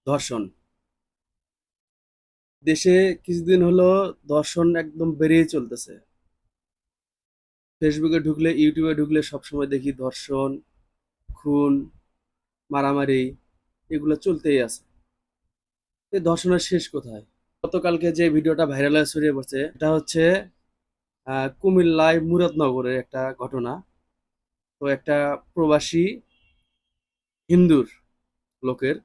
ধর্ষণ দেশে কিছুদিন হলো ধর্ষণ একদম বেড়েই চলতেছে। ফেসবুকে ঢুকলে, ইউটিউবে ঢুকলে সবসময় দেখি ধর্ষণ, খুন, মারামারি এগুলো চলতেই আছে। এই ধর্ষণের শেষ কোথায়? গতকালকে যে ভিডিওটা ভাইরাল হয়ে ছড়িয়ে পড়ছে এটা হচ্ছে কুমিল্লায় মুরাদনগরের একটা ঘটনা। তো একটা প্রবাসী হিন্দুর লোকের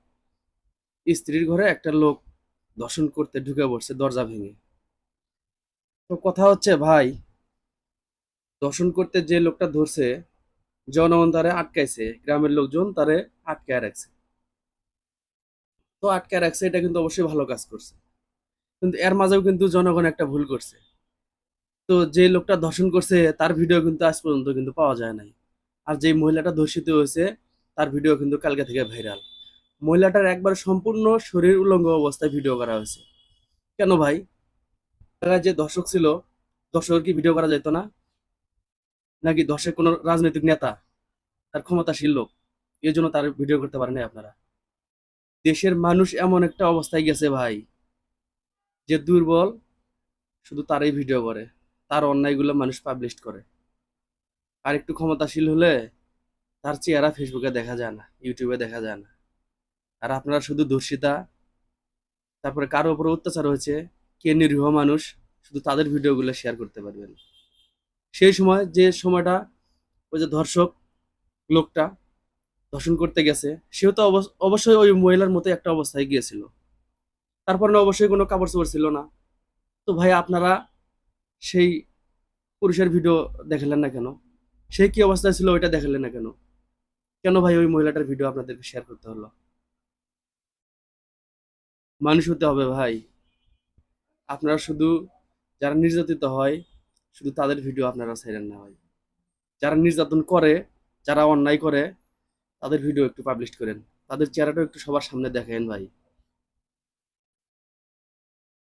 স্ত্রীর ঘরে একটা লোক ধর্ষণ করতে ঢুকে পড়ছে দরজা ভেঙে। তো কথা হচ্ছে ভাই, ধর্ষণ করতে যে লোকটা ধরছে জনগণ তারে আটকাইছে, গ্রামের লোকজন তারে আটকায় রাখছে। তো আটকায় রাখছে, এটা কিন্তু অবশ্যই ভালো কাজ করছে। কিন্তু এর মাঝেও কিন্তু জনগণ একটা ভুল করছে। তো যে লোকটা ধর্ষণ করছে তার ভিডিও কিন্তু আজ পর্যন্ত কিন্তু পাওয়া যায় নাই। আর যে মহিলাটা ধর্ষিত হয়েছে তার ভিডিও কিন্তু কালকে থেকে ভাইরাল। মহিলাটার একবার সম্পূর্ণ শরীর উলঙ্গ অবস্থায় ভিডিও করা হয়েছে। কেন ভাই? জায়গায় যে দর্শক ছিল, দর্শকের কি ভিডিও করা যেত না? নাকি দর্শক কোনো রাজনৈতিক নেতা, তার ক্ষমতাশীল লোক, এই জন্য তার ভিডিও করতে পারেন নাই আপনারা? দেশের মানুষ এমন একটা অবস্থায় গেছে ভাই, যে দুর্বল শুধু তারই ভিডিও করে, তার অন্যায়গুলো মানুষ পাবলিশ করে। আর একটু ক্ষমতাশীল হলে তার চেহারা ফেসবুকে দেখা যায় না, ইউটিউবে দেখা যায় না। আর আপনারা শুধু দর্শিতা, তারপরে কারো উপর অত্যাচার হয়েছে, কে নিরীহ মানুষ, শুধু তাদের ভিডিওগুলো শেয়ার করতে পারবেন। সেই সময় যে সময়টা ওই যে ধর্ষক লোকটা ধর্ষণ করতে গেছে, সেও তো অবশ্যই ওই মহিলার মতো একটা অবস্থায় গিয়েছিল। তারপর না অবশ্যই কোনো কাপড় চোপড় ছিল না। তো ভাই আপনারা সেই পুরুষের ভিডিও দেখালেন না কেন? সে কি অবস্থায় ছিল ওইটা দেখালেন না কেন? কেন ভাই ওই মহিলাটার ভিডিও আপনাদেরকে শেয়ার করতে হলো? মানুষ হতে হবে ভাই। আপনারা শুধু যারা নির্যাতিত হয়, শুধু তাদের ভিডিও আপনারা ছাইড়েন না ভাই। যারা নির্যাতন করে, যারা অন্যায় করে, তাদের ভিডিও একটু পাবলিশ করেন। তাদের চেহারাটা একটু সবার সামনে দেখেন ভাই।